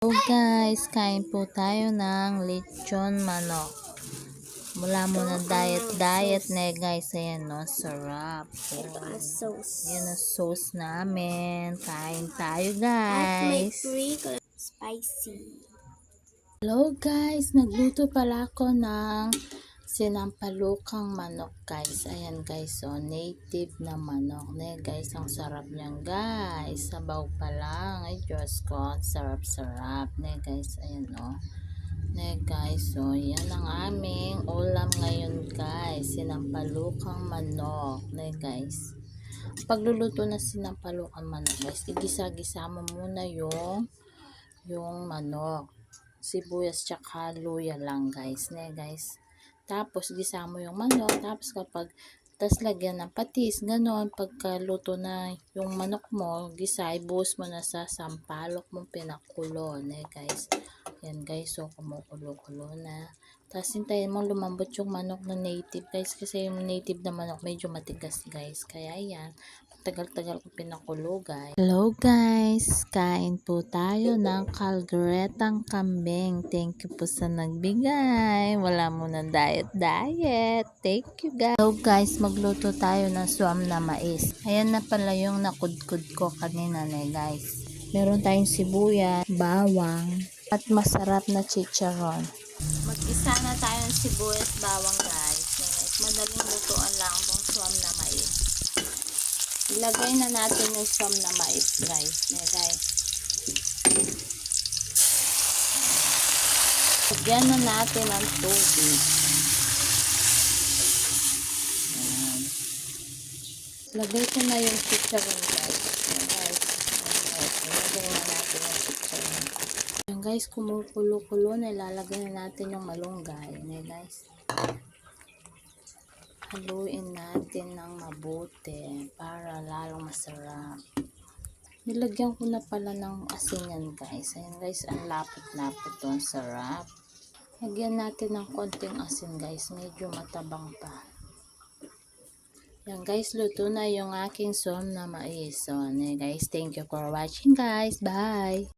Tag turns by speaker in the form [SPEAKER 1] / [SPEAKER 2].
[SPEAKER 1] So guys, kain po tayo ng lechon manok. Mula muna diet na guys. Ayan no, sarap. Ayan ang sauce namin. Kain tayo guys.
[SPEAKER 2] Spicy.
[SPEAKER 1] Hello guys, nagluto pala ako ng sinampalukang manok guys. Ayan guys, so native na manok. Guys, ang sarap niyan guys. Sabaw pa lang. Ay Diyos ko, sarap-sarap. Guys, ayan o. Guys, so yan ang aming ulam ngayon guys. Sinampalukang manok. Guys, pagluluto na sinampalukang manok guys, igisa-gisa mo muna yung manok, sibuyas tsaka luya lang guys. Guys, tapos gisa mo yung manok, tapos tas lagyan ng patis, ganon. Pagkaluto na yung manok mo, gisa, ibuhos mo na sa sampalok mong pinakulo. Guys, yan guys, so kumukulo-kulo na. Tapos hintayin mo lumambot yung manok na native guys, kasi yung native na manok medyo matigas guys, kaya yan, tagal-tagal ko pinakulo guys. Hello guys, kain po tayo ng kalderetang kambing. Thank you po sa nagbigay. Wala muna diet. Thank you guys. Hello guys, magluto tayo ng suam na mais. Ayan na pala yung nakudkud ko kanina guys. Meron tayong sibuyas, bawang, at masarap na chicharon. Mag-isa na tayo ng sibuyas, bawang guys. Madaling lutuan lang itong suam na mais. Ilagay na natin yung suam na mais guys. Guys, lagyan na natin ang tubig. Ayan. Lagay ko na yung chicharon guys. Guys, lagay na natin yung chicharon. Ayan guys, kumukulo-kulo na, ilalagay na natin yung malunggay. Guys, haluin natin ng mabuti para lalong masarap. Nilagyan ko na pala ng asin yan guys. Ayan guys, ang lapot-lapot to, ang sarap. Lagyan natin ng konting asin guys, medyo matabang pa. Yan guys, luto na yung aking suam na mais. So guys, thank you for watching guys. Bye!